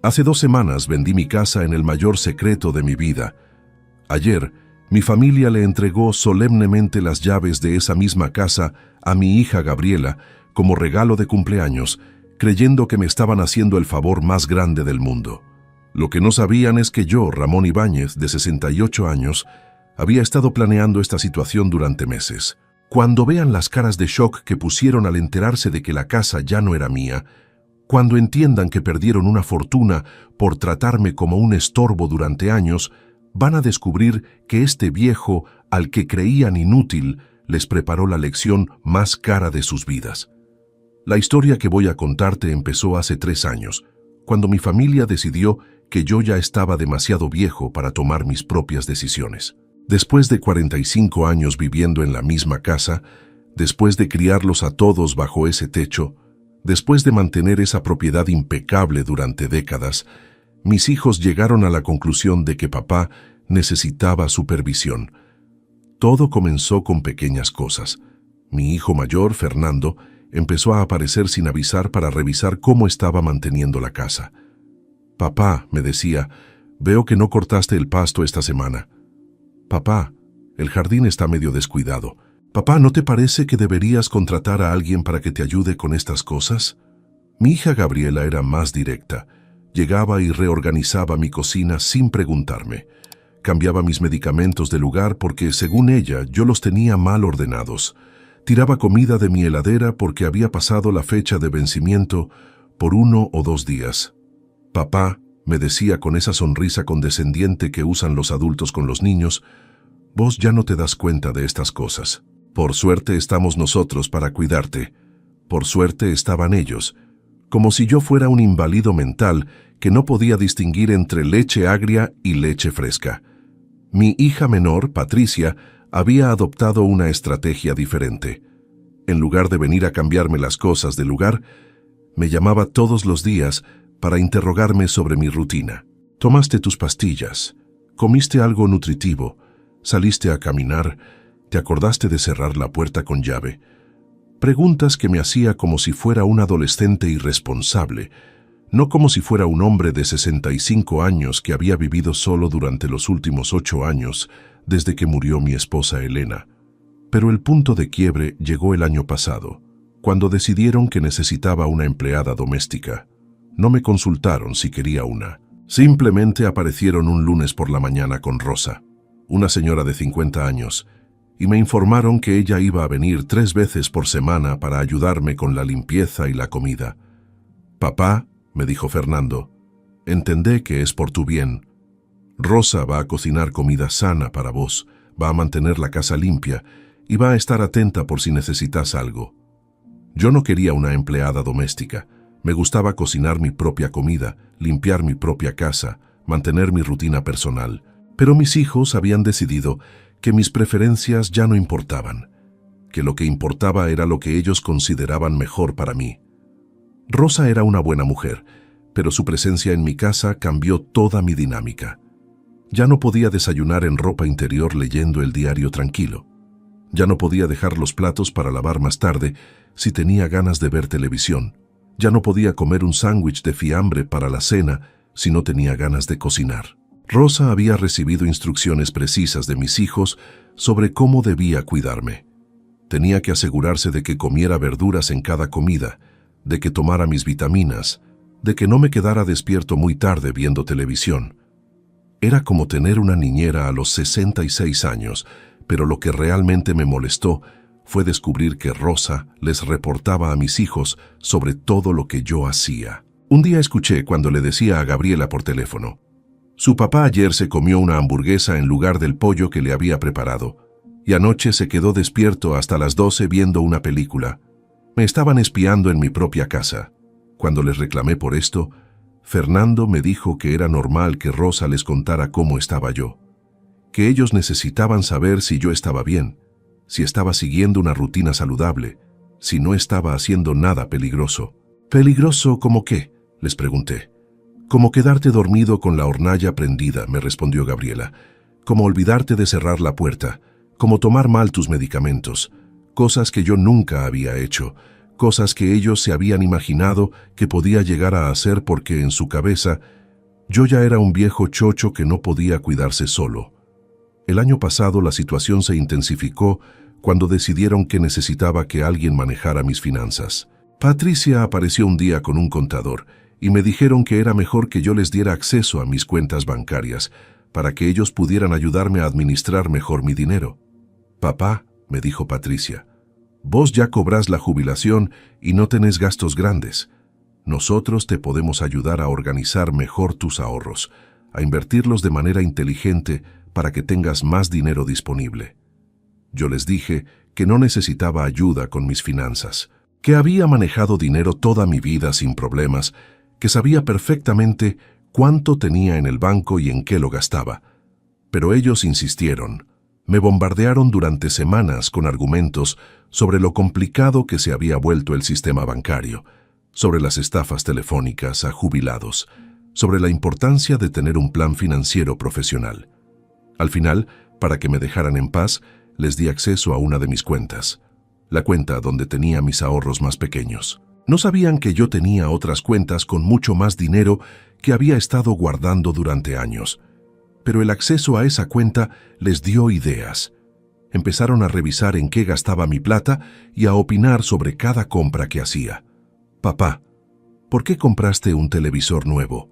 Hace 2 semanas vendí mi casa en el mayor secreto de mi vida. Ayer, mi familia le entregó solemnemente las llaves de esa misma casa a mi hija Gabriela como regalo de cumpleaños, creyendo que me estaban haciendo el favor más grande del mundo. Lo que no sabían es que yo, Ramón Ibáñez, de 68 años, había estado planeando esta situación durante meses. Cuando vean las caras de shock que pusieron al enterarse de que la casa ya no era mía, cuando entiendan que perdieron una fortuna por tratarme como un estorbo durante años, van a descubrir que este viejo, al que creían inútil, les preparó la lección más cara de sus vidas. La historia que voy a contarte empezó hace 3 años, cuando mi familia decidió que yo ya estaba demasiado viejo para tomar mis propias decisiones. Después de 45 años viviendo en la misma casa, después de criarlos a todos bajo ese techo, después de mantener esa propiedad impecable durante décadas, mis hijos llegaron a la conclusión de que papá necesitaba supervisión. Todo comenzó con pequeñas cosas. Mi hijo mayor, Fernando, empezó a aparecer sin avisar para revisar cómo estaba manteniendo la casa. «Papá», me decía, «veo que no cortaste el pasto esta semana». «Papá, el jardín está medio descuidado». «Papá, ¿no te parece que deberías contratar a alguien para que te ayude con estas cosas?» Mi hija Gabriela era más directa. Llegaba y reorganizaba mi cocina sin preguntarme. Cambiaba mis medicamentos de lugar porque, según ella, yo los tenía mal ordenados. Tiraba comida de mi heladera porque había pasado la fecha de vencimiento por 1 o 2 días. «Papá», me decía con esa sonrisa condescendiente que usan los adultos con los niños, «vos ya no te das cuenta de estas cosas. Por suerte estamos nosotros para cuidarte». Por suerte estaban ellos, como si yo fuera un inválido mental que no podía distinguir entre leche agria y leche fresca. Mi hija menor, Patricia, había adoptado una estrategia diferente. En lugar de venir a cambiarme las cosas del lugar, me llamaba todos los días para interrogarme sobre mi rutina. «¿Tomaste tus pastillas? ¿Comiste algo nutritivo? ¿Saliste a caminar? ¿Te acordaste de cerrar la puerta con llave?» Preguntas que me hacía como si fuera un adolescente irresponsable, no como si fuera un hombre de 65 años que había vivido solo durante los últimos 8 años, desde que murió mi esposa Elena. Pero el punto de quiebre llegó el año pasado, cuando decidieron que necesitaba una empleada doméstica. No me consultaron si quería una. Simplemente aparecieron un lunes por la mañana con Rosa, una señora de 50 años, y me informaron que ella iba a venir 3 veces por semana para ayudarme con la limpieza y la comida. «Papá», me dijo Fernando, «entendé que es por tu bien. Rosa va a cocinar comida sana para vos, va a mantener la casa limpia y va a estar atenta por si necesitas algo». Yo no quería una empleada doméstica. Me gustaba cocinar mi propia comida, limpiar mi propia casa, mantener mi rutina personal. Pero mis hijos habían decidido que mis preferencias ya no importaban, que lo que importaba era lo que ellos consideraban mejor para mí. Rosa era una buena mujer, pero su presencia en mi casa cambió toda mi dinámica. Ya no podía desayunar en ropa interior leyendo el diario tranquilo. Ya no podía dejar los platos para lavar más tarde si tenía ganas de ver televisión. Ya no podía comer un sándwich de fiambre para la cena si no tenía ganas de cocinar. Rosa había recibido instrucciones precisas de mis hijos sobre cómo debía cuidarme. Tenía que asegurarse de que comiera verduras en cada comida, de que tomara mis vitaminas, de que no me quedara despierto muy tarde viendo televisión. Era como tener una niñera a los 66 años, pero lo que realmente me molestó fue descubrir que Rosa les reportaba a mis hijos sobre todo lo que yo hacía. Un día escuché cuando le decía a Gabriela por teléfono: «Su papá ayer se comió una hamburguesa en lugar del pollo que le había preparado, y anoche se quedó despierto hasta las 12 viendo una película. Me estaban espiando en mi propia casa». Cuando les reclamé por esto, Fernando me dijo que era normal que Rosa les contara cómo estaba yo, que ellos necesitaban saber si yo estaba bien, si estaba siguiendo una rutina saludable, si no estaba haciendo nada peligroso. «¿Peligroso como qué?», les pregunté. «Como quedarte dormido con la hornalla prendida», me respondió Gabriela. «Como olvidarte de cerrar la puerta, como tomar mal tus medicamentos, cosas que yo nunca había hecho, cosas que ellos se habían imaginado que podía llegar a hacer porque en su cabeza yo ya era un viejo chocho que no podía cuidarse solo. El año pasado la situación se intensificó cuando decidieron que necesitaba que alguien manejara mis finanzas. Patricia apareció un día con un contador y me dijeron que era mejor que yo les diera acceso a mis cuentas bancarias para que ellos pudieran ayudarme a administrar mejor mi dinero. «Papá», me dijo Patricia, «vos ya cobrás la jubilación y no tenés gastos grandes. Nosotros te podemos ayudar a organizar mejor tus ahorros, a invertirlos de manera inteligente para que tengas más dinero disponible». Yo les dije que no necesitaba ayuda con mis finanzas, que había manejado dinero toda mi vida sin problemas, que sabía perfectamente cuánto tenía en el banco y en qué lo gastaba. Pero ellos insistieron. Me bombardearon durante semanas con argumentos sobre lo complicado que se había vuelto el sistema bancario, sobre las estafas telefónicas a jubilados, sobre la importancia de tener un plan financiero profesional. Al final, para que me dejaran en paz, les di acceso a una de mis cuentas, la cuenta donde tenía mis ahorros más pequeños. No sabían que yo tenía otras cuentas con mucho más dinero que había estado guardando durante años. Pero el acceso a esa cuenta les dio ideas. Empezaron a revisar en qué gastaba mi plata y a opinar sobre cada compra que hacía. «Papá, ¿por qué compraste un televisor nuevo?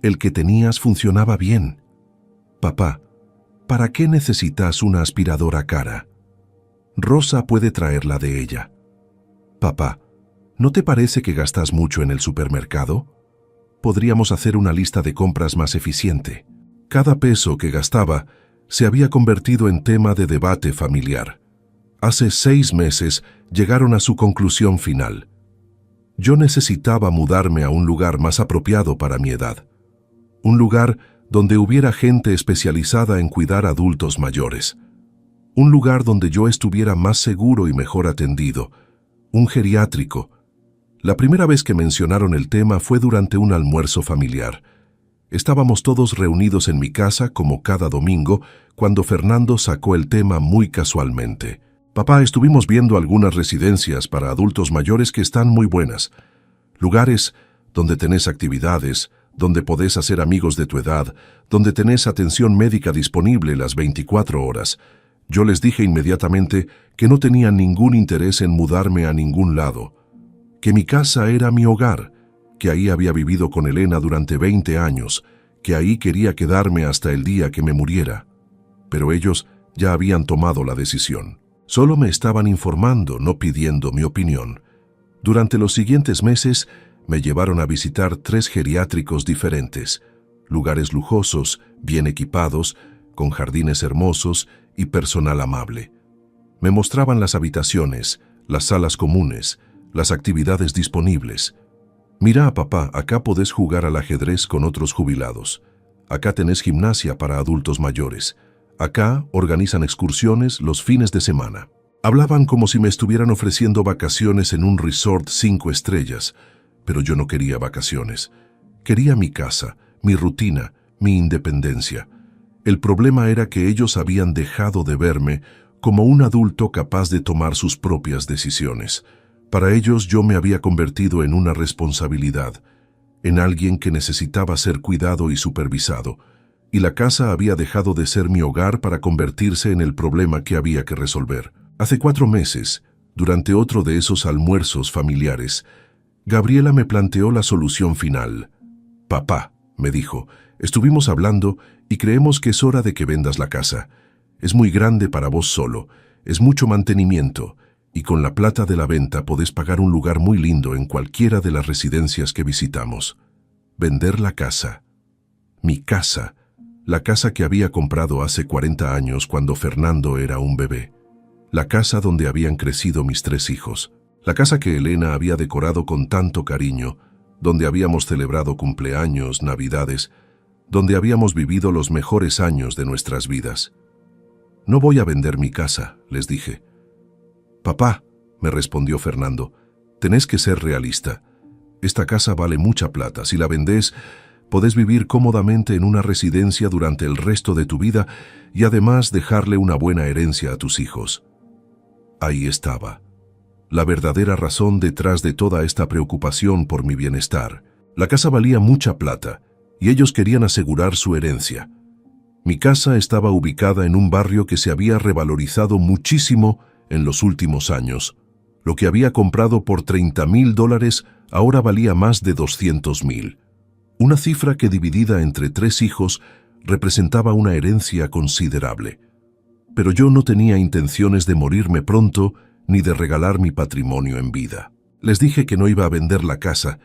El que tenías funcionaba bien». «Papá, ¿para qué necesitas una aspiradora cara? Rosa puede traerla de ella». «Papá, ¿no te parece que gastas mucho en el supermercado? Podríamos hacer una lista de compras más eficiente». Cada peso que gastaba se había convertido en tema de debate familiar. Hace 6 meses llegaron a su conclusión final. Yo necesitaba mudarme a un lugar más apropiado para mi edad. Un lugar donde hubiera gente especializada en cuidar adultos mayores. Un lugar donde yo estuviera más seguro y mejor atendido. Un geriátrico. La primera vez que mencionaron el tema fue durante un almuerzo familiar. Estábamos todos reunidos en mi casa como cada domingo cuando Fernando sacó el tema muy casualmente. «Papá, estuvimos viendo algunas residencias para adultos mayores que están muy buenas. Lugares donde tenés actividades, donde podés hacer amigos de tu edad, donde tenés atención médica disponible las 24 horas. Yo les dije inmediatamente que no tenía ningún interés en mudarme a ningún lado, que mi casa era mi hogar, que ahí había vivido con Elena durante 20 años, que ahí quería quedarme hasta el día que me muriera. Pero ellos ya habían tomado la decisión. Solo me estaban informando, no pidiendo mi opinión. Durante los siguientes meses me llevaron a visitar 3 geriátricos diferentes, lugares lujosos, bien equipados, con jardines hermosos y personal amable. Me mostraban las habitaciones, las salas comunes, las actividades disponibles. «Mira, papá, acá podés jugar al ajedrez con otros jubilados. Acá tenés gimnasia para adultos mayores. Acá organizan excursiones los fines de semana». Hablaban como si me estuvieran ofreciendo vacaciones en un resort 5 estrellas, pero yo no quería vacaciones. Quería mi casa, mi rutina, mi independencia. El problema era que ellos habían dejado de verme como un adulto capaz de tomar sus propias decisiones. Para ellos yo me había convertido en una responsabilidad, en alguien que necesitaba ser cuidado y supervisado, y la casa había dejado de ser mi hogar para convertirse en el problema que había que resolver. Hace 4 meses, durante otro de esos almuerzos familiares, Gabriela me planteó la solución final. «Papá», me dijo, «estuvimos hablando y creemos que es hora de que vendas la casa. Es muy grande para vos solo, es mucho mantenimiento, y con la plata de la venta podés pagar un lugar muy lindo en cualquiera de las residencias que visitamos. Vender la casa». Mi casa, la casa que había comprado hace 40 años cuando Fernando era un bebé. La casa donde habían crecido mis 3 hijos. La casa que Elena había decorado con tanto cariño, donde habíamos celebrado cumpleaños, navidades, donde habíamos vivido los mejores años de nuestras vidas. «No voy a vender mi casa», les dije. «Papá», me respondió Fernando, «tenés que ser realista. Esta casa vale mucha plata. Si la vendés, podés vivir cómodamente en una residencia durante el resto de tu vida y además dejarle una buena herencia a tus hijos». Ahí estaba. la verdadera razón detrás de toda esta preocupación por mi bienestar. La casa valía mucha plata y ellos querían asegurar su herencia. Mi casa estaba ubicada en un barrio que se había revalorizado muchísimo en los últimos años. Lo que había comprado por $30,000 ahora valía más de $200,000. Una cifra que dividida entre 3 hijos representaba una herencia considerable. Pero yo no tenía intenciones de morirme pronto ni de regalar mi patrimonio en vida. Les dije que no iba a vender la casa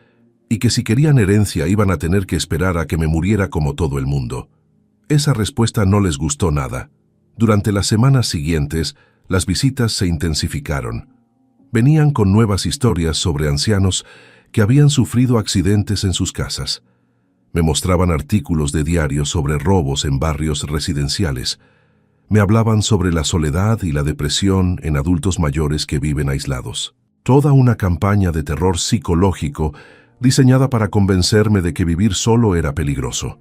y que si querían herencia iban a tener que esperar a que me muriera como todo el mundo. Esa respuesta no les gustó nada. Durante las semanas siguientes, las visitas se intensificaron. Venían con nuevas historias sobre ancianos que habían sufrido accidentes en sus casas. Me mostraban artículos de diario sobre robos en barrios residenciales. Me hablaban sobre la soledad y la depresión en adultos mayores que viven aislados. Toda una campaña de terror psicológico diseñada para convencerme de que vivir solo era peligroso.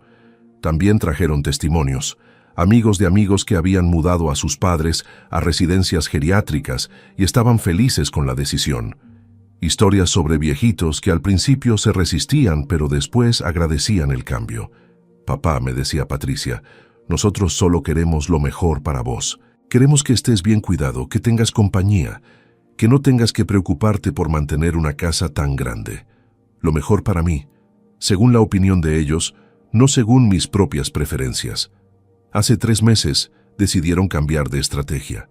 También trajeron testimonios, amigos de amigos que habían mudado a sus padres a residencias geriátricas y estaban felices con la decisión. Historias sobre viejitos que al principio se resistían pero después agradecían el cambio. «Papá», me decía Patricia, «nosotros solo queremos lo mejor para vos. Queremos que estés bien cuidado, que tengas compañía, que no tengas que preocuparte por mantener una casa tan grande. Lo mejor para mí, según la opinión de ellos, no según mis propias preferencias». Hace 3 meses decidieron cambiar de estrategia.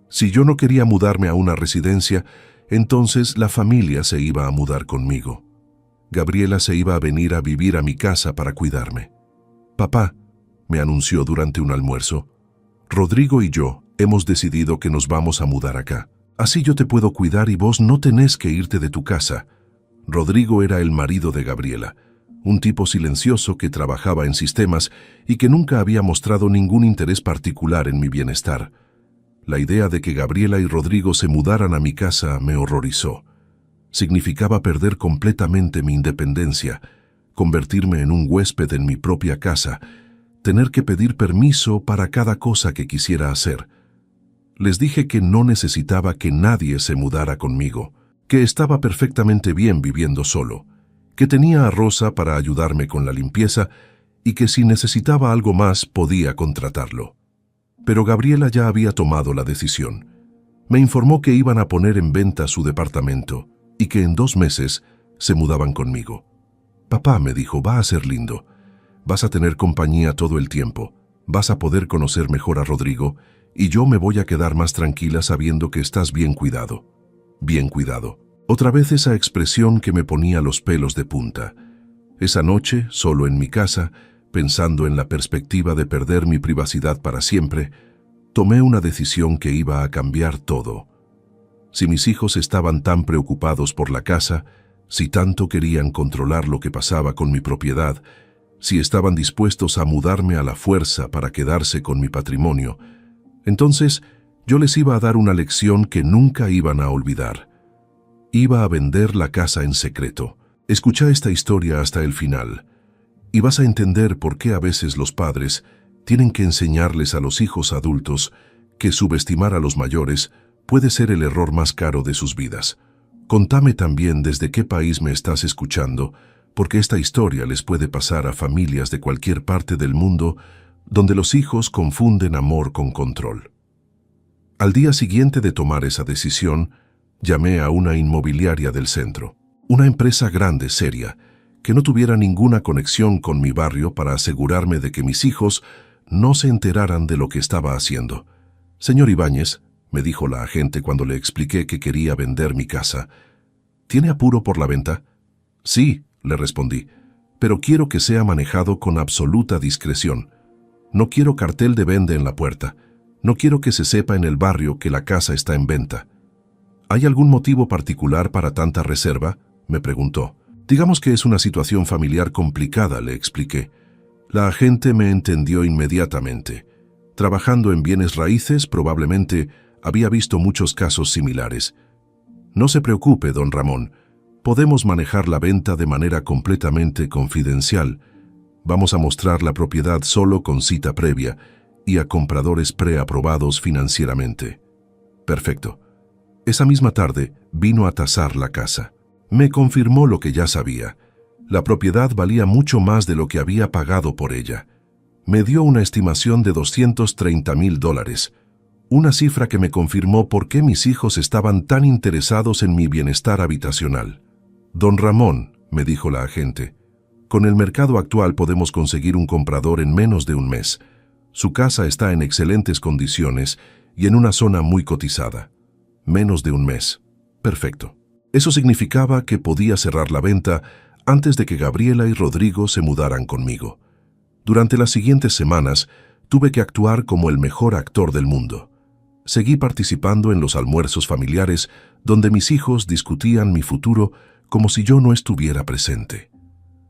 Si yo no quería mudarme a una residencia, entonces la familia se iba a mudar conmigo. Gabriela se iba a venir a vivir a mi casa para cuidarme. «Papá», me anunció durante un almuerzo, «Rodrigo y yo hemos decidido que nos vamos a mudar acá. Así yo te puedo cuidar y vos no tenés que irte de tu casa». Rodrigo era el marido de Gabriela, un tipo silencioso que trabajaba en sistemas y que nunca había mostrado ningún interés particular en mi bienestar. La idea de que Gabriela y Rodrigo se mudaran a mi casa me horrorizó. Significaba perder completamente mi independencia, convertirme en un huésped en mi propia casa, tener que pedir permiso para cada cosa que quisiera hacer. Les dije que no necesitaba que nadie se mudara conmigo, que estaba perfectamente bien viviendo solo, que tenía a Rosa para ayudarme con la limpieza y que si necesitaba algo más podía contratarlo. Pero Gabriela ya había tomado la decisión. Me informó que iban a poner en venta su departamento y que en 2 meses se mudaban conmigo. «Papá», me dijo, «va a ser lindo. Vas a tener compañía todo el tiempo, vas a poder conocer mejor a Rodrigo y yo me voy a quedar más tranquila sabiendo que estás bien cuidado». Bien cuidado. Otra vez esa expresión que me ponía los pelos de punta. Esa noche, solo en mi casa, pensando en la perspectiva de perder mi privacidad para siempre, tomé una decisión que iba a cambiar todo. Si mis hijos estaban tan preocupados por la casa, si tanto querían controlar lo que pasaba con mi propiedad, si estaban dispuestos a mudarme a la fuerza para quedarse con mi patrimonio, entonces yo les iba a dar una lección que nunca iban a olvidar. Iba a vender la casa en secreto. Escucha esta historia hasta el final, y vas a entender por qué a veces los padres tienen que enseñarles a los hijos adultos que subestimar a los mayores puede ser el error más caro de sus vidas. Contame también desde qué país me estás escuchando, porque esta historia les puede pasar a familias de cualquier parte del mundo donde los hijos confunden amor con control. Al día siguiente de tomar esa decisión, llamé a una inmobiliaria del centro, una empresa grande, seria, que no tuviera ninguna conexión con mi barrio para asegurarme de que mis hijos no se enteraran de lo que estaba haciendo. «Señor Ibáñez», me dijo la agente cuando le expliqué que quería vender mi casa, «¿tiene apuro por la venta?» «Sí», le respondí, «pero quiero que sea manejado con absoluta discreción. No quiero cartel de venta en la puerta. No quiero que se sepa en el barrio que la casa está en venta». «¿Hay algún motivo particular para tanta reserva?», me preguntó. «Digamos que es una situación familiar complicada», le expliqué. La agente me entendió inmediatamente. Trabajando en bienes raíces, probablemente había visto muchos casos similares. «No se preocupe, don Ramón. Podemos manejar la venta de manera completamente confidencial. Vamos a mostrar la propiedad solo con cita previa y a compradores preaprobados financieramente». «Perfecto. Esa misma tarde vino a tasar la casa. Me confirmó lo que ya sabía. La propiedad valía mucho más de lo que había pagado por ella. Me dio una estimación de $230,000, una cifra que me confirmó por qué mis hijos estaban tan interesados en mi bienestar habitacional. Don Ramón, me dijo la agente, con el mercado actual podemos conseguir un comprador en menos de un mes. Su casa está en excelentes condiciones y en una zona muy cotizada. Menos de un mes. Perfecto. Eso significaba que podía cerrar la venta antes de que Gabriela y Rodrigo se mudaran conmigo. Durante las siguientes semanas, tuve que actuar como el mejor actor del mundo. Seguí participando en los almuerzos familiares donde mis hijos discutían mi futuro como si yo no estuviera presente.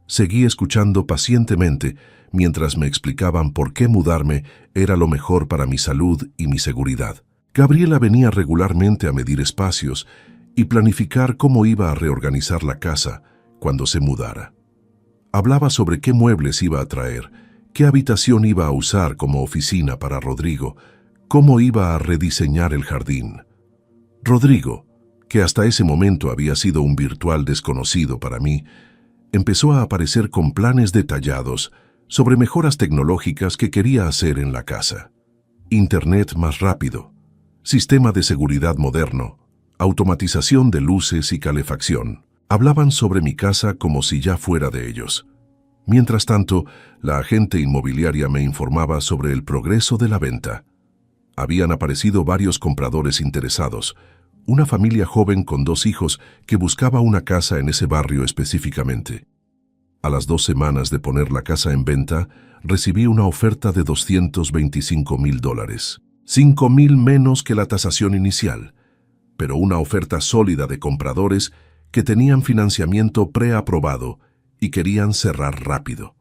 Seguí escuchando pacientemente mientras me explicaban por qué mudarme era lo mejor para mi salud y mi seguridad. Gabriela venía regularmente a medir espacios y planificar cómo iba a reorganizar la casa cuando se mudara. Hablaba sobre qué muebles iba a traer, qué habitación iba a usar como oficina para Rodrigo, cómo iba a rediseñar el jardín. Rodrigo, que hasta ese momento había sido un virtual desconocido para mí, empezó a aparecer con planes detallados sobre mejoras tecnológicas que quería hacer en la casa. Internet más rápido, sistema de seguridad moderno, automatización de luces y calefacción. Hablaban sobre mi casa como si ya fuera de ellos. Mientras tanto, la agente inmobiliaria me informaba sobre el progreso de la venta. Habían aparecido varios compradores interesados, una familia joven con 2 hijos que buscaba una casa en ese barrio específicamente. A las 2 semanas de poner la casa en venta, recibí una oferta de $225,000. 5,000 menos que la tasación inicial, pero una oferta sólida de compradores que tenían financiamiento preaprobado y querían cerrar rápido.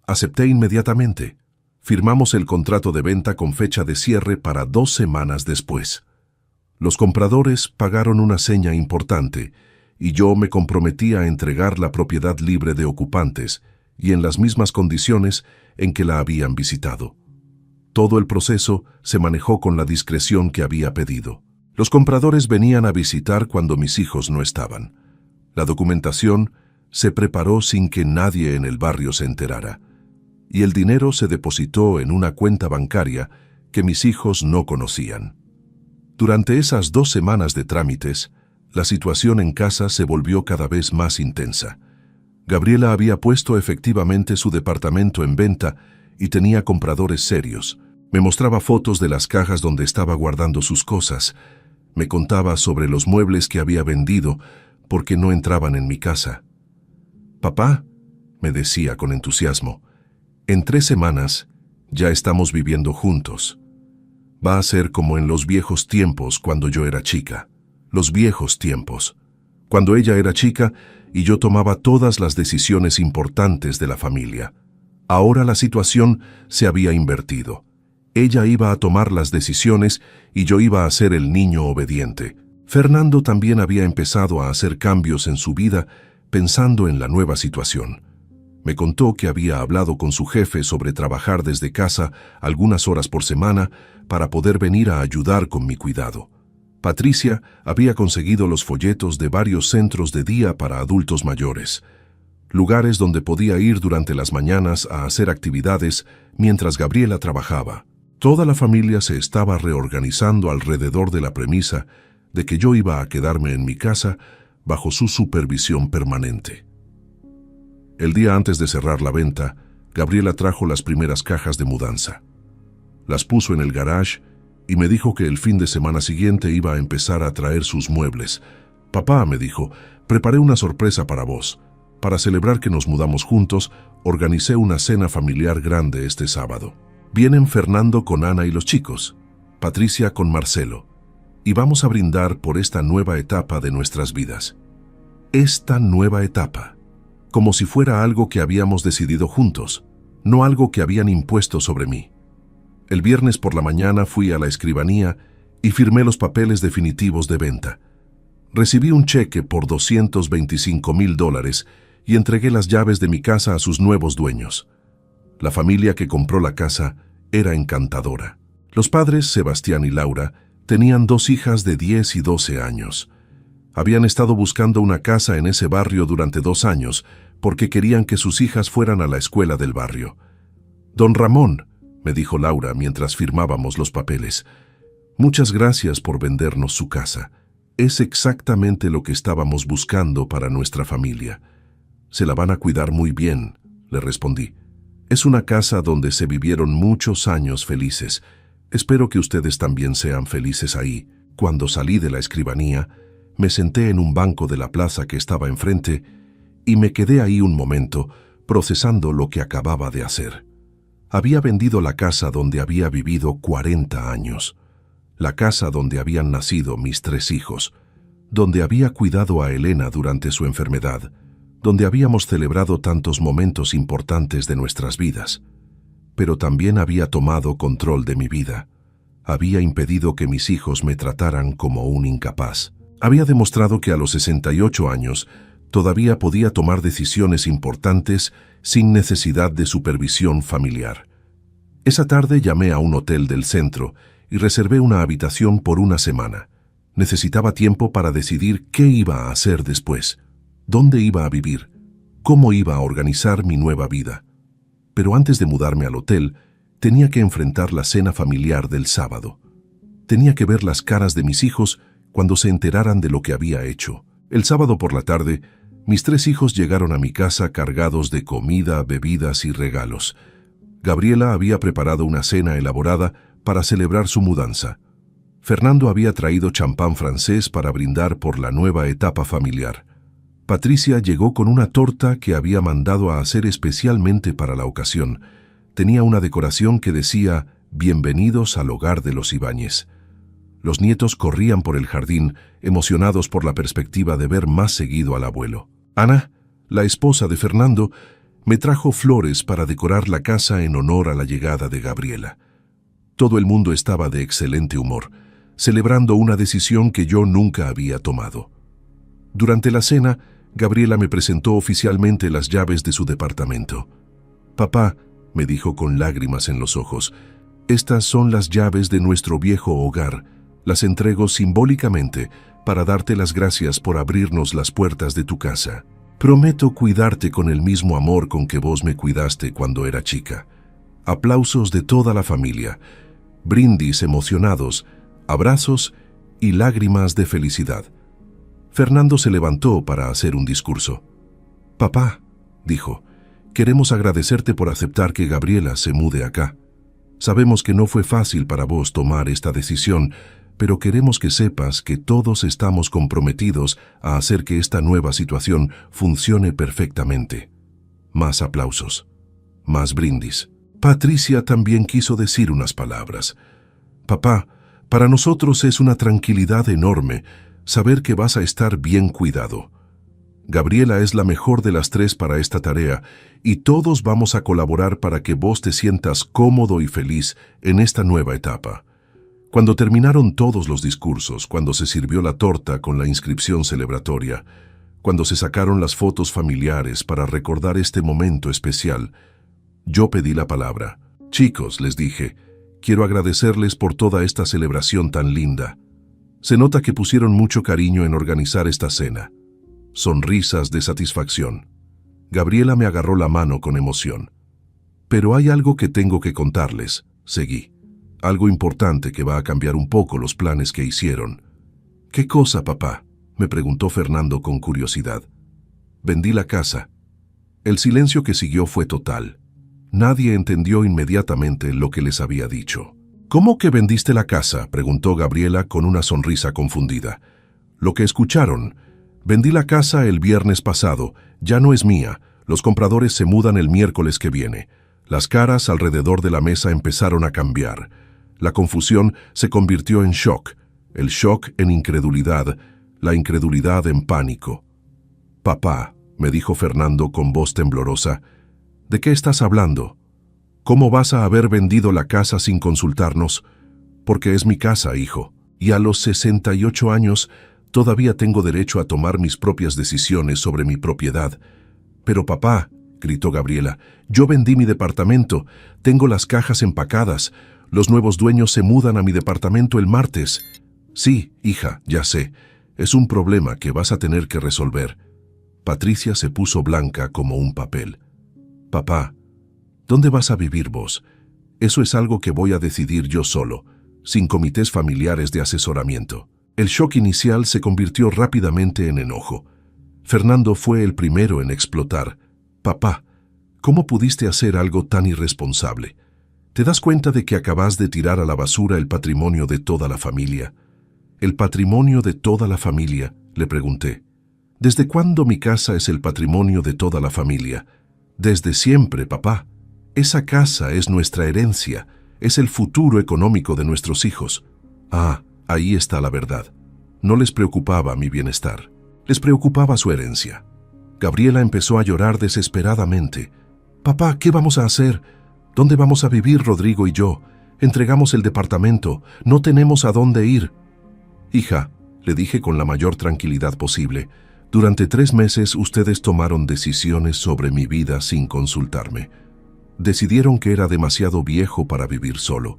Acepté inmediatamente. Firmamos el contrato de venta con fecha de cierre para 2 semanas después. Los compradores pagaron una seña importante y yo me comprometí a entregar la propiedad libre de ocupantes y en las mismas condiciones en que la habían visitado. Todo el proceso se manejó con la discreción que había pedido. Los compradores venían a visitar cuando mis hijos no estaban. La documentación se preparó sin que nadie en el barrio se enterara, y el dinero se depositó en una cuenta bancaria que mis hijos no conocían. Durante esas 2 semanas de trámites, la situación en casa se volvió cada vez más intensa. Gabriela había puesto efectivamente su departamento en venta y tenía compradores serios. Me mostraba fotos de las cajas donde estaba guardando sus cosas. Me contaba sobre los muebles que había vendido porque no entraban en mi casa. «Papá», me decía con entusiasmo, «en 3 semanas ya estamos viviendo juntos. Va a ser como en los viejos tiempos cuando yo era chica. Los viejos tiempos. Cuando ella era chica y yo tomaba todas las decisiones importantes de la familia. Ahora la situación se había invertido. Ella iba a tomar las decisiones y yo iba a ser el niño obediente. Fernando también había empezado a hacer cambios en su vida pensando en la nueva situación. Me contó que había hablado con su jefe sobre trabajar desde casa algunas horas por semana para poder venir a ayudar con mi cuidado. Patricia había conseguido los folletos de varios centros de día para adultos mayores, lugares donde podía ir durante las mañanas a hacer actividades mientras Gabriela trabajaba. Toda la familia se estaba reorganizando alrededor de la premisa de que yo iba a quedarme en mi casa bajo su supervisión permanente. El día antes de cerrar la venta, Gabriela trajo las primeras cajas de mudanza. Las puso en el garage y me dijo que el fin de semana siguiente iba a empezar a traer sus muebles. «Papá», me dijo, «preparé una sorpresa para vos. Para celebrar que nos mudamos juntos, organicé una cena familiar grande este sábado. Vienen Fernando con Ana y los chicos, Patricia con Marcelo, y vamos a brindar por esta nueva etapa de nuestras vidas. Esta nueva etapa, como si fuera algo que habíamos decidido juntos, no algo que habían impuesto sobre mí». El viernes por la mañana fui a la escribanía y firmé los papeles definitivos de venta. Recibí un cheque por $225,000 y entregué las llaves de mi casa a sus nuevos dueños. La familia que compró la casa era encantadora. Los padres, Sebastián y Laura, Tenían 2 hijas de 10 y 12 años. Habían estado buscando una casa en ese barrio durante 2 años porque querían que sus hijas fueran a la escuela del barrio. «Don Ramón», me dijo Laura mientras firmábamos los papeles, «muchas gracias por vendernos su casa. Es exactamente lo que estábamos buscando para nuestra familia». «Se la van a cuidar muy bien», le respondí. «Es una casa donde se vivieron muchos años felices. Espero que ustedes también sean felices ahí». Cuando salí de la escribanía, me senté en un banco de la plaza que estaba enfrente y me quedé ahí un momento procesando lo que acababa de hacer. Había vendido la casa donde había vivido 40 años, la casa donde habían nacido mis 3 hijos, donde había cuidado a Elena durante su enfermedad, donde habíamos celebrado tantos momentos importantes de nuestras vidas. Pero también había tomado control de mi vida. Había impedido que mis hijos me trataran como un incapaz. Había demostrado que a los 68 años todavía podía tomar decisiones importantes sin necesidad de supervisión familiar. Esa tarde llamé a un hotel del centro y reservé una habitación por una semana. Necesitaba tiempo para decidir qué iba a hacer después, dónde iba a vivir, cómo iba a organizar mi nueva vida. Pero antes de mudarme al hotel, tenía que enfrentar la cena familiar del sábado. Tenía que ver las caras de mis hijos cuando se enteraran de lo que había hecho. El sábado por la tarde, mis 3 hijos llegaron a mi casa cargados de comida, bebidas y regalos. Gabriela había preparado una cena elaborada para celebrar su mudanza. Fernando había traído champán francés para brindar por la nueva etapa familiar. Patricia llegó con una torta que había mandado a hacer especialmente para la ocasión. Tenía una decoración que decía «Bienvenidos al hogar de los Ibáñez». Los nietos corrían por el jardín, emocionados por la perspectiva de ver más seguido al abuelo. Ana, la esposa de Fernando, me trajo flores para decorar la casa en honor a la llegada de Gabriela. Todo el mundo estaba de excelente humor, celebrando una decisión que yo nunca había tomado. Durante la cena, Gabriela me presentó oficialmente las llaves de su departamento. «Papá», me dijo con lágrimas en los ojos, «estas son las llaves de nuestro viejo hogar. Las entrego simbólicamente para darte las gracias por abrirnos las puertas de tu casa. Prometo cuidarte con el mismo amor con que vos me cuidaste cuando era chica». Aplausos de toda la familia, brindis emocionados, abrazos y lágrimas de felicidad. Fernando se levantó para hacer un discurso. «Papá», dijo, «queremos agradecerte por aceptar que Gabriela se mude acá. Sabemos que no fue fácil para vos tomar esta decisión, pero queremos que sepas que todos estamos comprometidos a hacer que esta nueva situación funcione perfectamente». Más aplausos, más brindis. Patricia también quiso decir unas palabras. «Papá, para nosotros es una tranquilidad enorme saber que vas a estar bien cuidado. Gabriela es la mejor de las 3 para esta tarea y todos vamos a colaborar para que vos te sientas cómodo y feliz en esta nueva etapa». Cuando terminaron todos los discursos, cuando se sirvió la torta con la inscripción celebratoria, cuando se sacaron las fotos familiares para recordar este momento especial, yo pedí la palabra. «Chicos», les dije, «quiero agradecerles por toda esta celebración tan linda. Se nota que pusieron mucho cariño en organizar esta cena». Sonrisas de satisfacción. Gabriela me agarró la mano con emoción. «Pero hay algo que tengo que contarles», seguí. «Algo importante que va a cambiar un poco los planes que hicieron». «¿Qué cosa, papá?», me preguntó Fernando con curiosidad. «Vendí la casa». El silencio que siguió fue total. Nadie entendió inmediatamente lo que les había dicho. «¿Cómo que vendiste la casa?», preguntó Gabriela con una sonrisa confundida. «Lo que escucharon. Vendí la casa el viernes pasado. Ya no es mía. Los compradores se mudan el miércoles que viene». Las caras alrededor de la mesa empezaron a cambiar. La confusión se convirtió en shock, el shock en incredulidad, la incredulidad en pánico. «Papá», me dijo Fernando con voz temblorosa, «¿de qué estás hablando? ¿Cómo vas a haber vendido la casa sin consultarnos? Porque es mi casa, hijo, y a los 68 años todavía tengo derecho a tomar mis propias decisiones sobre mi propiedad». «Pero papá», gritó Gabriela, «yo vendí mi departamento, tengo las cajas empacadas, Los nuevos dueños se mudan a mi departamento el martes. Sí, hija, ya sé. Es un problema que vas a tener que resolver. Patricia se puso blanca como un papel. Papá, ¿dónde vas a vivir vos? Eso es algo que voy a decidir yo solo, sin comités familiares de asesoramiento. El shock inicial se convirtió rápidamente en enojo. Fernando fue el primero en explotar. Papá, ¿cómo pudiste hacer algo tan irresponsable? ¿Te das cuenta de que acabas de tirar a la basura el patrimonio de toda la familia? ¿El patrimonio de toda la familia?, le pregunté. ¿Desde cuándo mi casa es el patrimonio de toda la familia? Desde siempre, papá. Esa casa es nuestra herencia, es el futuro económico de nuestros hijos. Ah, ahí está la verdad. No les preocupaba mi bienestar. Les preocupaba su herencia. Gabriela empezó a llorar desesperadamente. Papá, ¿qué vamos a hacer? ¿Dónde vamos a vivir Rodrigo y yo? Entregamos el departamento. No tenemos a dónde ir. Hija, le dije con la mayor tranquilidad posible, durante 3 meses ustedes tomaron decisiones sobre mi vida sin consultarme. Decidieron que era demasiado viejo para vivir solo.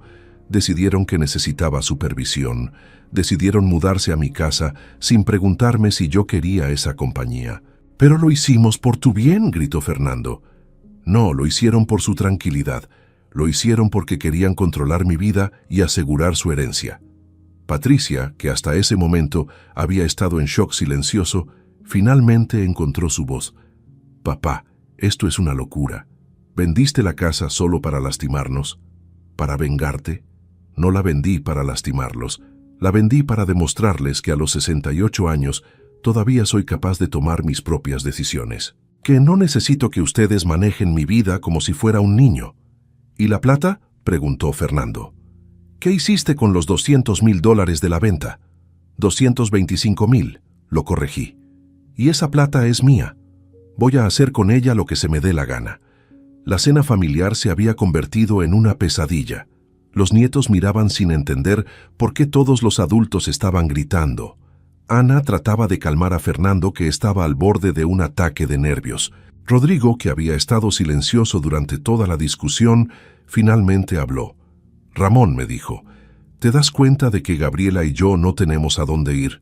Decidieron que necesitaba supervisión. Decidieron mudarse a mi casa sin preguntarme si yo quería esa compañía. «Pero lo hicimos por tu bien», gritó Fernando. No, lo hicieron por su tranquilidad. Lo hicieron porque querían controlar mi vida y asegurar su herencia. Patricia, que hasta ese momento había estado en shock silencioso, finalmente encontró su voz. «Papá, esto es una locura. ¿Vendiste la casa solo para lastimarnos? ¿Para vengarte? No la vendí para lastimarlos. La vendí para demostrarles que a los 68 años todavía soy capaz de tomar mis propias decisiones. Que no necesito que ustedes manejen mi vida como si fuera un niño». «¿Y la plata?», preguntó Fernando. «¿Qué hiciste con los $200,000 de la venta?» «225,000», lo corregí. «Y esa plata es mía. Voy a hacer con ella lo que se me dé la gana». La cena familiar se había convertido en una pesadilla. Los nietos miraban sin entender por qué todos los adultos estaban gritando. Ana trataba de calmar a Fernando, que estaba al borde de un ataque de nervios. Rodrigo, que había estado silencioso durante toda la discusión, finalmente habló. «Ramón», me dijo, «¿te das cuenta de que Gabriela y yo no tenemos a dónde ir?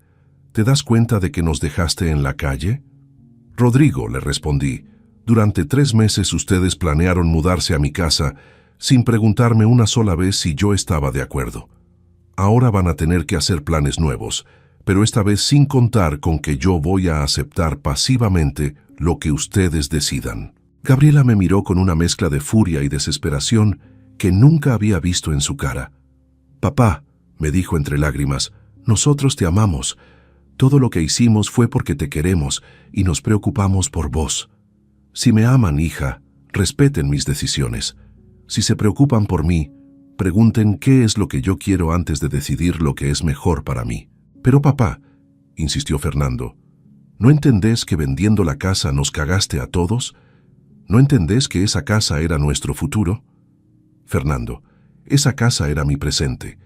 ¿Te das cuenta de que nos dejaste en la calle?» «Rodrigo», le respondí, «durante 3 meses ustedes planearon mudarse a mi casa sin preguntarme una sola vez si yo estaba de acuerdo. Ahora van a tener que hacer planes nuevos, pero esta vez sin contar con que yo voy a aceptar pasivamente lo que ustedes decidan». Gabriela me miró con una mezcla de furia y desesperación que nunca había visto en su cara. «Papá», me dijo entre lágrimas, «nosotros te amamos. Todo lo que hicimos fue porque te queremos y nos preocupamos por vos. Si me aman, hija, respeten mis decisiones. Si se preocupan por mí, pregunten qué es lo que yo quiero antes de decidir lo que es mejor para mí». «Pero papá», insistió Fernando, «¿no entendés que vendiendo la casa nos cagaste a todos? ¿No entendés que esa casa era nuestro futuro?» «Fernando, esa casa era mi presente,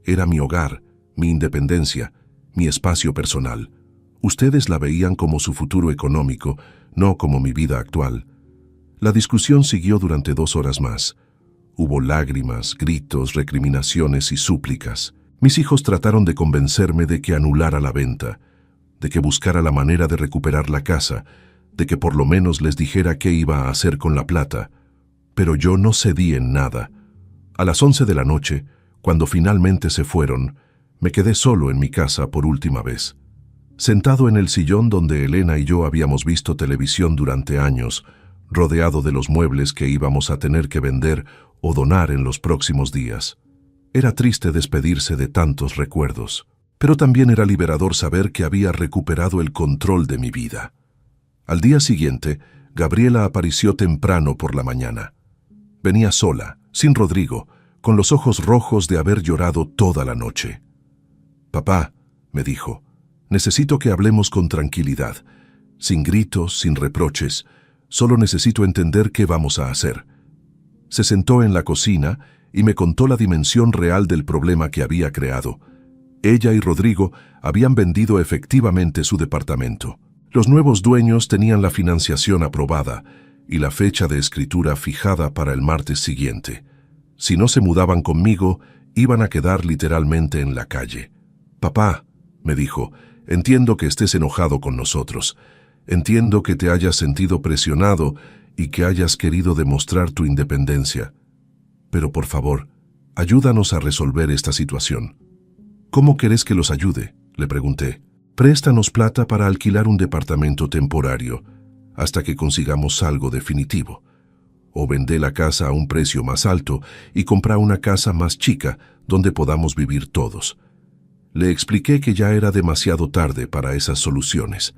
era mi hogar, mi independencia, mi espacio personal. Ustedes la veían como su futuro económico, no como mi vida actual». La discusión siguió durante 2 horas más. Hubo lágrimas, gritos, recriminaciones y súplicas. Mis hijos trataron de convencerme de que anulara la venta, de que buscara la manera de recuperar la casa, de que por lo menos les dijera qué iba a hacer con la plata. Pero yo no cedí en nada. A las 11 de la noche, cuando finalmente se fueron, me quedé solo en mi casa por última vez. Sentado en el sillón donde Elena y yo habíamos visto televisión durante años, rodeado de los muebles que íbamos a tener que vender o donar en los próximos días. Era triste despedirse de tantos recuerdos, pero también era liberador saber que había recuperado el control de mi vida. Al día siguiente, Gabriela apareció temprano por la mañana. Venía sola, sin Rodrigo, con los ojos rojos de haber llorado toda la noche. «Papá», me dijo, «necesito que hablemos con tranquilidad, sin gritos, sin reproches. Solo necesito entender qué vamos a hacer». Se sentó en la cocina y me contó la dimensión real del problema que había creado. Ella y Rodrigo habían vendido efectivamente su departamento. Los nuevos dueños tenían la financiación aprobada y la fecha de escritura fijada para el martes siguiente. Si no se mudaban conmigo, iban a quedar literalmente en la calle. «Papá», me dijo, «entiendo que estés enojado con nosotros. Entiendo que te hayas sentido presionado y que hayas querido demostrar tu independencia. Pero por favor, ayúdanos a resolver esta situación». «¿Cómo querés que los ayude?», le pregunté. «Préstanos plata para alquilar un departamento temporario, hasta que consigamos algo definitivo. O vendé la casa a un precio más alto y comprá una casa más chica donde podamos vivir todos». Le expliqué que ya era demasiado tarde para esas soluciones,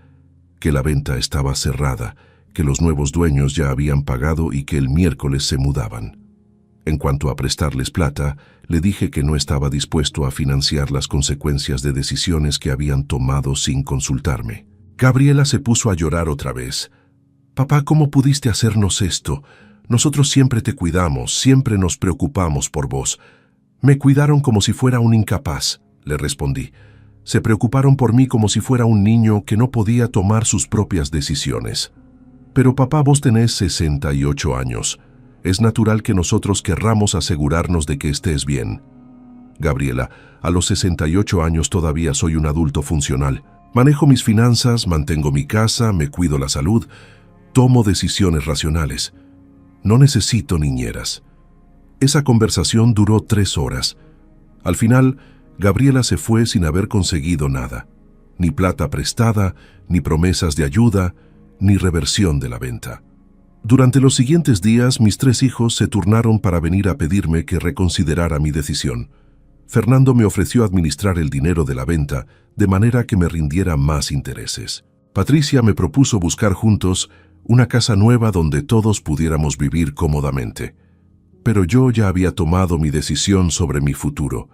que la venta estaba cerrada, que los nuevos dueños ya habían pagado y que el miércoles se mudaban. En cuanto a prestarles plata, le dije que no estaba dispuesto a financiar las consecuencias de decisiones que habían tomado sin consultarme. Gabriela se puso a llorar otra vez. «Papá, ¿cómo pudiste hacernos esto? Nosotros siempre te cuidamos, siempre nos preocupamos por vos». «Me cuidaron como si fuera un incapaz», le respondí. «Se preocuparon por mí como si fuera un niño que no podía tomar sus propias decisiones». «Pero papá, vos tenés 68 años. Es natural que nosotros querramos asegurarnos de que estés bien». «Gabriela, a los 68 años todavía soy un adulto funcional. Manejo mis finanzas, mantengo mi casa, me cuido la salud, tomo decisiones racionales. No necesito niñeras». Esa conversación duró 3 horas. Al final, Gabriela se fue sin haber conseguido nada. Ni plata prestada, ni promesas de ayuda, ni reversión de la venta. Durante los siguientes días, mis 3 hijos se turnaron para venir a pedirme que reconsiderara mi decisión. Fernando me ofreció administrar el dinero de la venta de manera que me rindiera más intereses. Patricia me propuso buscar juntos una casa nueva donde todos pudiéramos vivir cómodamente. Pero yo ya había tomado mi decisión sobre mi futuro,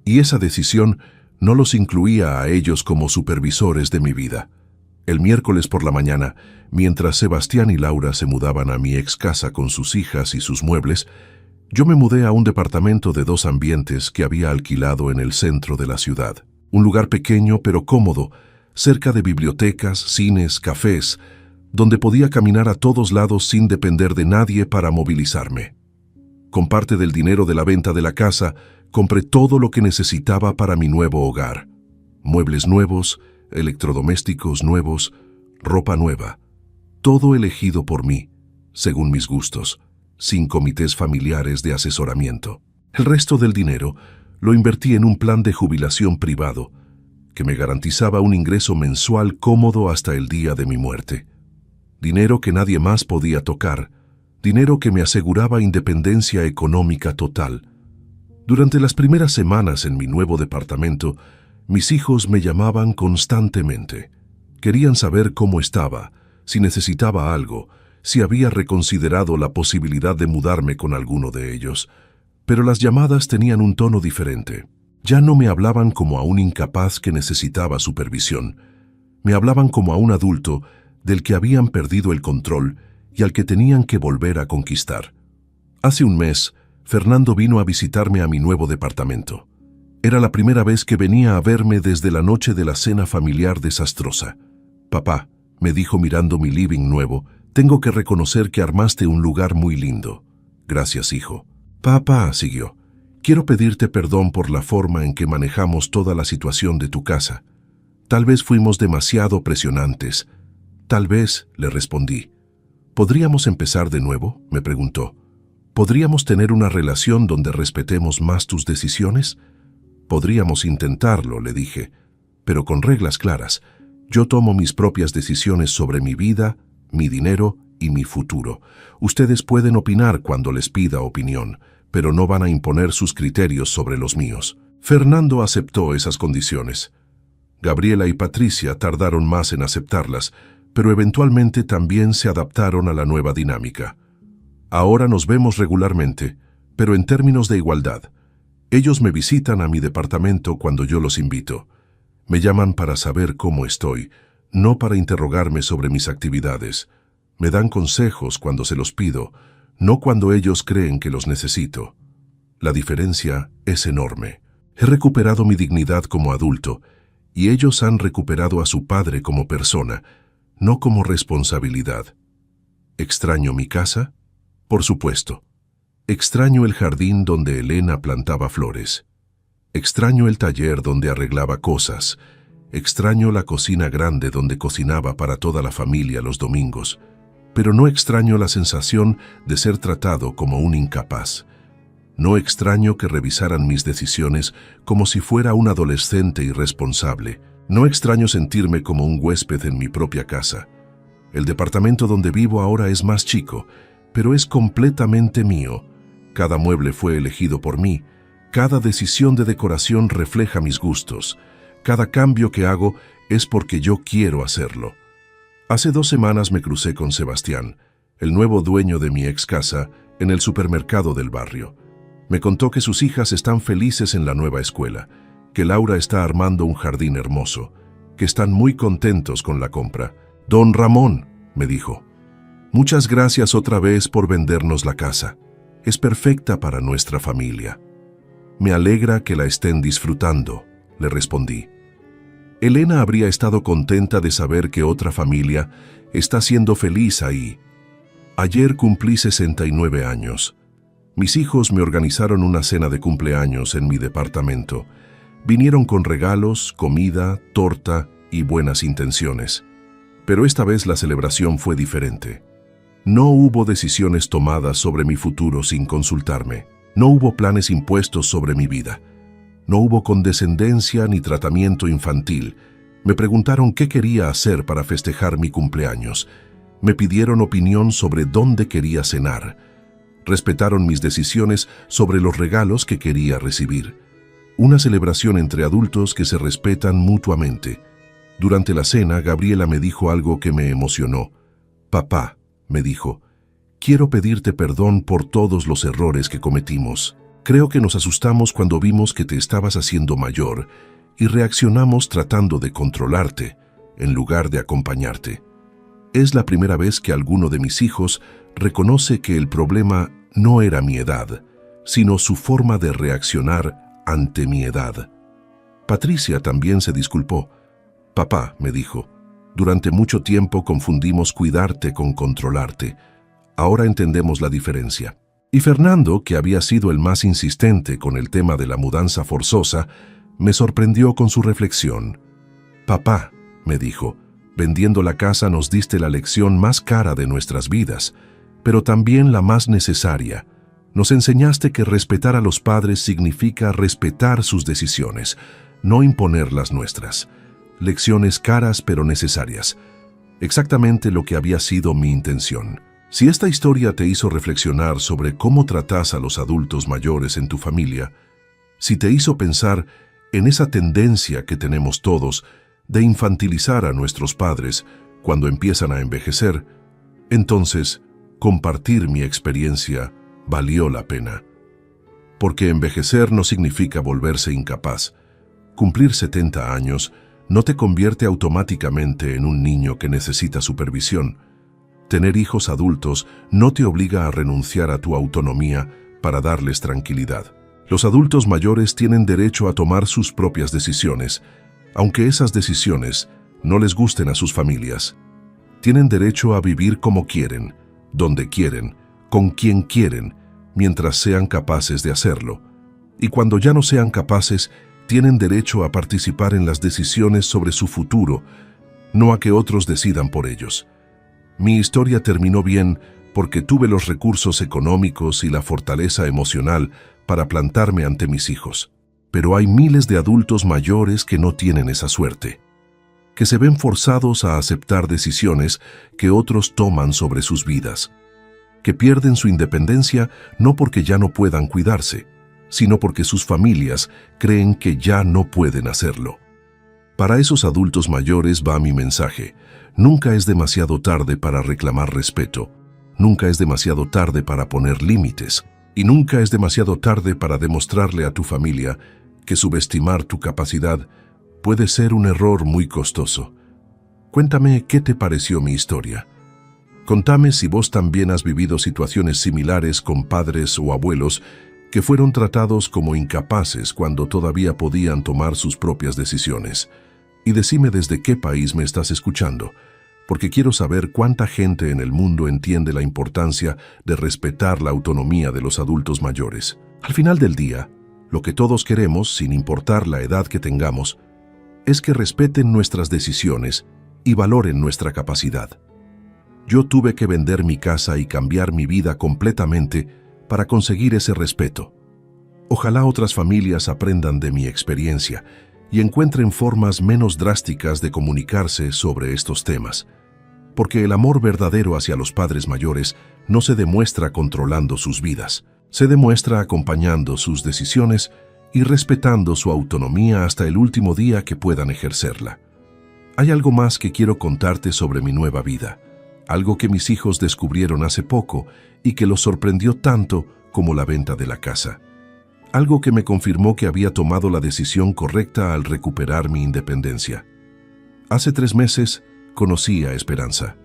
y esa decisión no los incluía a ellos como supervisores de mi vida. El miércoles por la mañana, mientras Sebastián y Laura se mudaban a mi ex casa con sus hijas y sus muebles, yo me mudé a un departamento de 2 ambientes que había alquilado en el centro de la ciudad. Un lugar pequeño pero cómodo, cerca de bibliotecas, cines, cafés, donde podía caminar a todos lados sin depender de nadie para movilizarme. Con parte del dinero de la venta de la casa, compré todo lo que necesitaba para mi nuevo hogar. Muebles nuevos, electrodomésticos nuevos, ropa nueva. Todo elegido por mí, según mis gustos, sin comités familiares de asesoramiento. El resto del dinero lo invertí en un plan de jubilación privado, que me garantizaba un ingreso mensual cómodo hasta el día de mi muerte. Dinero que nadie más podía tocar, dinero que me aseguraba independencia económica total. Durante las primeras semanas en mi nuevo departamento, mis hijos me llamaban constantemente. Querían saber cómo estaba, si necesitaba algo, si había reconsiderado la posibilidad de mudarme con alguno de ellos. Pero las llamadas tenían un tono diferente. Ya no me hablaban como a un incapaz que necesitaba supervisión. Me hablaban como a un adulto del que habían perdido el control y al que tenían que volver a conquistar. Hace un mes, Fernando vino a visitarme a mi nuevo departamento. Era la primera vez que venía a verme desde la noche de la cena familiar desastrosa. «Papá», me dijo mirando mi living nuevo, «tengo que reconocer que armaste un lugar muy lindo». «Gracias, hijo». «Papá», siguió, «quiero pedirte perdón por la forma en que manejamos toda la situación de tu casa. Tal vez fuimos demasiado presionantes». «Tal vez», le respondí. «¿Podríamos empezar de nuevo?», me preguntó. «¿Podríamos tener una relación donde respetemos más tus decisiones?». «Podríamos intentarlo», le dije, «pero con reglas claras. Yo tomo mis propias decisiones sobre mi vida, mi dinero y mi futuro. Ustedes pueden opinar cuando les pida opinión, pero no van a imponer sus criterios sobre los míos». Fernando aceptó esas condiciones. Gabriela y Patricia tardaron más en aceptarlas, pero eventualmente también se adaptaron a la nueva dinámica. Ahora nos vemos regularmente, pero en términos de igualdad. Ellos me visitan a mi departamento cuando yo los invito. Me llaman para saber cómo estoy, no para interrogarme sobre mis actividades. Me dan consejos cuando se los pido, no cuando ellos creen que los necesito. La diferencia es enorme. He recuperado mi dignidad como adulto, y ellos han recuperado a su padre como persona, no como responsabilidad. ¿Extraño mi casa? Por supuesto. Extraño el jardín donde Elena plantaba flores. Extraño el taller donde arreglaba cosas. Extraño la cocina grande donde cocinaba para toda la familia los domingos. Pero no extraño la sensación de ser tratado como un incapaz. No extraño que revisaran mis decisiones como si fuera un adolescente irresponsable. No extraño sentirme como un huésped en mi propia casa. El departamento donde vivo ahora es más chico, pero es completamente mío. Cada mueble fue elegido por mí. Cada decisión de decoración refleja mis gustos. Cada cambio que hago es porque yo quiero hacerlo. Hace 2 semanas me crucé con Sebastián, el nuevo dueño de mi ex casa, en el supermercado del barrio. Me contó que sus hijas están felices en la nueva escuela, que Laura está armando un jardín hermoso, que están muy contentos con la compra. «Don Ramón», me dijo, «muchas gracias otra vez por vendernos la casa. Es perfecta para nuestra familia». «Me alegra que la estén disfrutando», le respondí. Elena habría estado contenta de saber que otra familia está siendo feliz ahí. Ayer cumplí 69 años. Mis hijos me organizaron una cena de cumpleaños en mi departamento. Vinieron con regalos, comida, torta y buenas intenciones. Pero esta vez la celebración fue diferente. No hubo decisiones tomadas sobre mi futuro sin consultarme. No hubo planes impuestos sobre mi vida. No hubo condescendencia ni tratamiento infantil. Me preguntaron qué quería hacer para festejar mi cumpleaños. Me pidieron opinión sobre dónde quería cenar. Respetaron mis decisiones sobre los regalos que quería recibir. Una celebración entre adultos que se respetan mutuamente. Durante la cena, Gabriela me dijo algo que me emocionó. «Papá», me dijo, «quiero pedirte perdón por todos los errores que cometimos. Creo que nos asustamos cuando vimos que te estabas haciendo mayor y reaccionamos tratando de controlarte en lugar de acompañarte. Es la primera vez que alguno de mis hijos reconoce que el problema no era mi edad, sino su forma de reaccionar ante mi edad». Patricia también se disculpó. «Papá», me dijo, «durante mucho tiempo confundimos cuidarte con controlarte. Ahora entendemos la diferencia». Y Fernando, que había sido el más insistente con el tema de la mudanza forzosa, me sorprendió con su reflexión. «Papá», me dijo, «vendiendo la casa nos diste la lección más cara de nuestras vidas, pero también la más necesaria. Nos enseñaste que respetar a los padres significa respetar sus decisiones, no imponer las nuestras. Lecciones caras pero necesarias. Exactamente lo que había sido mi intención». Si esta historia te hizo reflexionar sobre cómo tratas a los adultos mayores en tu familia, si te hizo pensar en esa tendencia que tenemos todos de infantilizar a nuestros padres cuando empiezan a envejecer, entonces compartir mi experiencia valió la pena. Porque envejecer no significa volverse incapaz. Cumplir 70 años no te convierte automáticamente en un niño que necesita supervisión. Tener hijos adultos no te obliga a renunciar a tu autonomía para darles tranquilidad. Los adultos mayores tienen derecho a tomar sus propias decisiones, aunque esas decisiones no les gusten a sus familias. Tienen derecho a vivir como quieren, donde quieren, con quien quieren, mientras sean capaces de hacerlo. Y cuando ya no sean capaces, tienen derecho a participar en las decisiones sobre su futuro, no a que otros decidan por ellos. Mi historia terminó bien porque tuve los recursos económicos y la fortaleza emocional para plantarme ante mis hijos. Pero hay miles de adultos mayores que no tienen esa suerte, que se ven forzados a aceptar decisiones que otros toman sobre sus vidas, que pierden su independencia no porque ya no puedan cuidarse, sino porque sus familias creen que ya no pueden hacerlo. Para esos adultos mayores va mi mensaje. Nunca es demasiado tarde para reclamar respeto. Nunca es demasiado tarde para poner límites. Y nunca es demasiado tarde para demostrarle a tu familia que subestimar tu capacidad puede ser un error muy costoso. Cuéntame qué te pareció mi historia. Contame si vos también has vivido situaciones similares con padres o abuelos que fueron tratados como incapaces cuando todavía podían tomar sus propias decisiones. Y decime desde qué país me estás escuchando. porque quiero saber cuánta gente en el mundo entiende la importancia de respetar la autonomía de los adultos mayores. Al final del día, lo que todos queremos, sin importar la edad que tengamos, es que respeten nuestras decisiones y valoren nuestra capacidad. Yo tuve que vender mi casa y cambiar mi vida completamente para conseguir ese respeto. Ojalá otras familias aprendan de mi experiencia y encuentren formas menos drásticas de comunicarse sobre estos temas, porque el amor verdadero hacia los padres mayores no se demuestra controlando sus vidas, se demuestra acompañando sus decisiones y respetando su autonomía hasta el último día que puedan ejercerla. Hay algo más que quiero contarte sobre mi nueva vida, algo que mis hijos descubrieron hace poco y que los sorprendió tanto como la venta de la casa. Algo que me confirmó que había tomado la decisión correcta al recuperar mi independencia. Hace 3 meses conocí a Esperanza,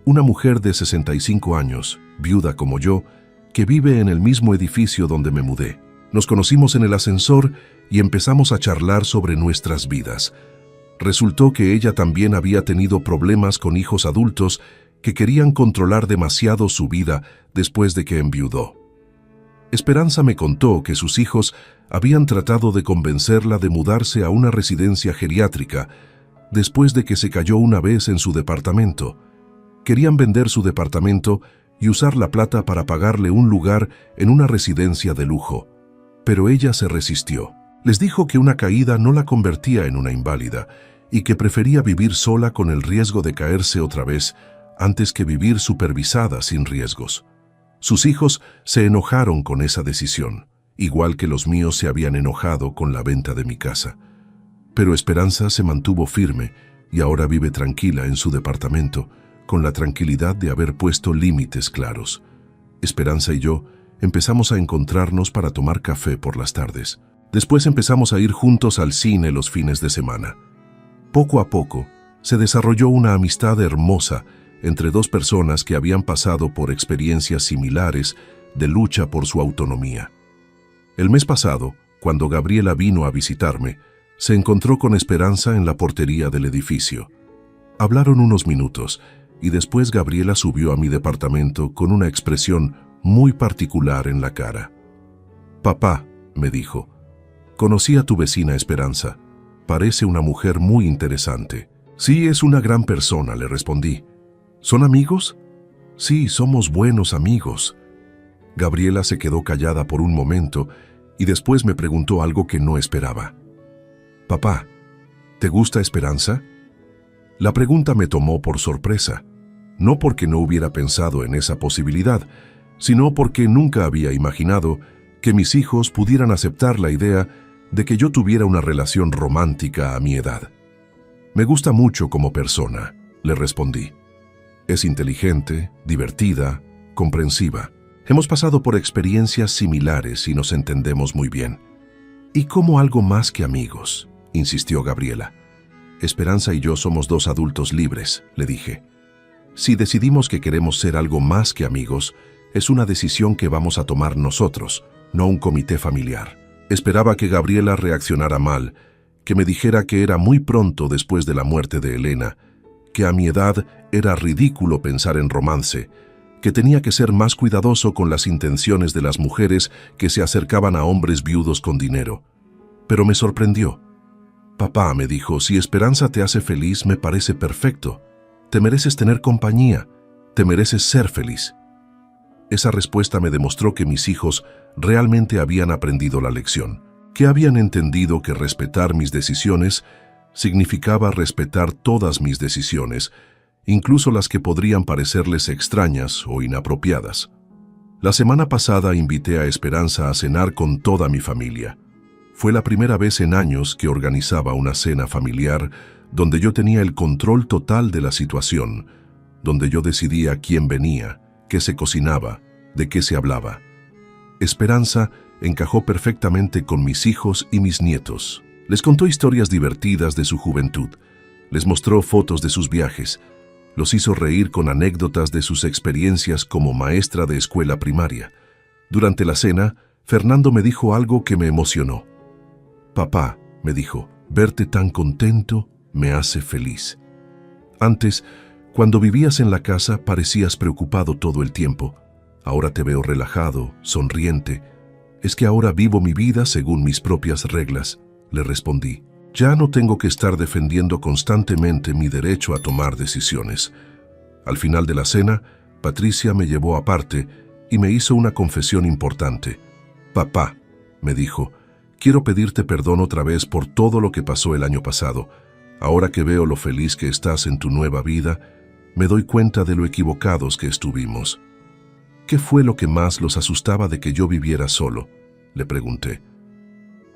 una mujer de 65 años, viuda como yo, que vive en el mismo edificio donde me mudé. Nos conocimos en el ascensor y empezamos a charlar sobre nuestras vidas. Resultó que ella también había tenido problemas con hijos adultos que querían controlar demasiado su vida después de que enviudó. Esperanza me contó que sus hijos habían tratado de convencerla de mudarse a una residencia geriátrica después de que se cayó una vez en su departamento. Querían vender su departamento y usar la plata para pagarle un lugar en una residencia de lujo, pero ella se resistió. Les dijo que una caída no la convertía en una inválida y que prefería vivir sola con el riesgo de caerse otra vez antes que vivir supervisada sin riesgos. Sus hijos se enojaron con esa decisión, igual que los míos se habían enojado con la venta de mi casa. Pero Esperanza se mantuvo firme y ahora vive tranquila en su departamento, con la tranquilidad de haber puesto límites claros. Esperanza y yo empezamos a encontrarnos para tomar café por las tardes. Después empezamos a ir juntos al cine los fines de semana. Poco a poco se desarrolló una amistad hermosa entre 2 personas que habían pasado por experiencias similares de lucha por su autonomía. El mes pasado, cuando Gabriela vino a visitarme, se encontró con Esperanza en la portería del edificio. Hablaron unos minutos y después Gabriela subió a mi departamento con una expresión muy particular en la cara. «Papá», me dijo, «conocí a tu vecina Esperanza. Parece una mujer muy interesante». «Sí, es una gran persona», le respondí. ¿Son amigos? Sí, somos buenos amigos. Gabriela se quedó callada por un momento y después me preguntó algo que no esperaba. Papá, ¿te gusta Esperanza? La pregunta me tomó por sorpresa, no porque no hubiera pensado en esa posibilidad, sino porque nunca había imaginado que mis hijos pudieran aceptar la idea de que yo tuviera una relación romántica a mi edad. Me gusta mucho como persona, le respondí. Es inteligente, divertida, comprensiva. Hemos pasado por experiencias similares y nos entendemos muy bien. ¿Y cómo algo más que amigos?, insistió Gabriela. Esperanza y yo somos 2 adultos libres, le dije. Si decidimos que queremos ser algo más que amigos, es una decisión que vamos a tomar nosotros, no un comité familiar. Esperaba que Gabriela reaccionara mal, que me dijera que era muy pronto después de la muerte de Elena, que a mi edad era ridículo pensar en romance, que tenía que ser más cuidadoso con las intenciones de las mujeres que se acercaban a hombres viudos con dinero. Pero me sorprendió. Papá, me dijo, si Esperanza te hace feliz, me parece perfecto. Te mereces tener compañía, te mereces ser feliz. Esa respuesta me demostró que mis hijos realmente habían aprendido la lección, que habían entendido que respetar mis decisiones significaba respetar todas mis decisiones, incluso las que podrían parecerles extrañas o inapropiadas. La semana pasada invité a Esperanza a cenar con toda mi familia. Fue la primera vez en años que organizaba una cena familiar donde yo tenía el control total de la situación, donde yo decidía quién venía, qué se cocinaba, de qué se hablaba. Esperanza encajó perfectamente con mis hijos y mis nietos. Les contó historias divertidas de su juventud, les mostró fotos de sus viajes, los hizo reír con anécdotas de sus experiencias como maestra de escuela primaria. Durante la cena, Fernando me dijo algo que me emocionó. Papá, me dijo, verte tan contento me hace feliz. Antes, Cuando vivías en la casa parecías preocupado todo el tiempo. Ahora te veo relajado, sonriente. Es que ahora vivo mi vida según mis propias reglas, le respondí. Ya no tengo que estar defendiendo constantemente mi derecho a tomar decisiones. Al final de la cena, Patricia me llevó aparte y me hizo una confesión importante. Papá, me dijo, quiero pedirte perdón otra vez por todo lo que pasó el año pasado. Ahora que veo lo feliz que estás en tu nueva vida, me doy cuenta de lo equivocados que estuvimos. ¿Qué fue lo que más los asustaba de que yo viviera solo?, le pregunté.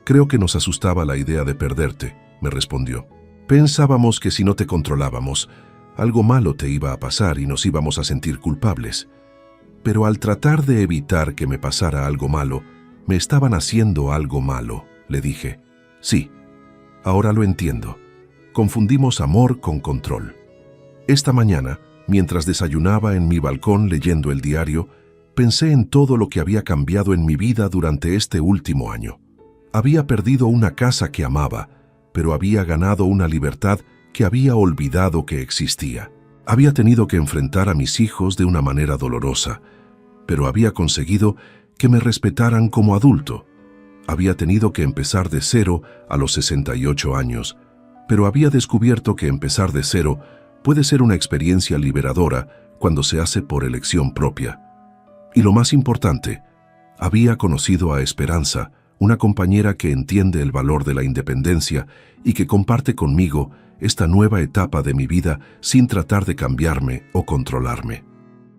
Creo que nos asustaba la idea de perderte, me respondió. Pensábamos que si no te controlábamos, algo malo te iba a pasar y nos íbamos a sentir culpables. Pero al tratar de evitar que me pasara algo malo, me estaban haciendo algo malo, le dije. Sí, ahora lo entiendo. Confundimos amor con control. Esta mañana, mientras desayunaba en mi balcón leyendo el diario, pensé en todo lo que había cambiado en mi vida durante este último año. Había perdido una casa que amaba, pero había ganado una libertad que había olvidado que existía. Había tenido que enfrentar a mis hijos de una manera dolorosa, pero había conseguido que me respetaran como adulto. Había tenido que empezar de cero a los 68 años, pero había descubierto que empezar de cero puede ser una experiencia liberadora cuando se hace por elección propia. Y lo más importante, había conocido a Esperanza, una compañera que entiende el valor de la independencia y que comparte conmigo esta nueva etapa de mi vida sin tratar de cambiarme o controlarme.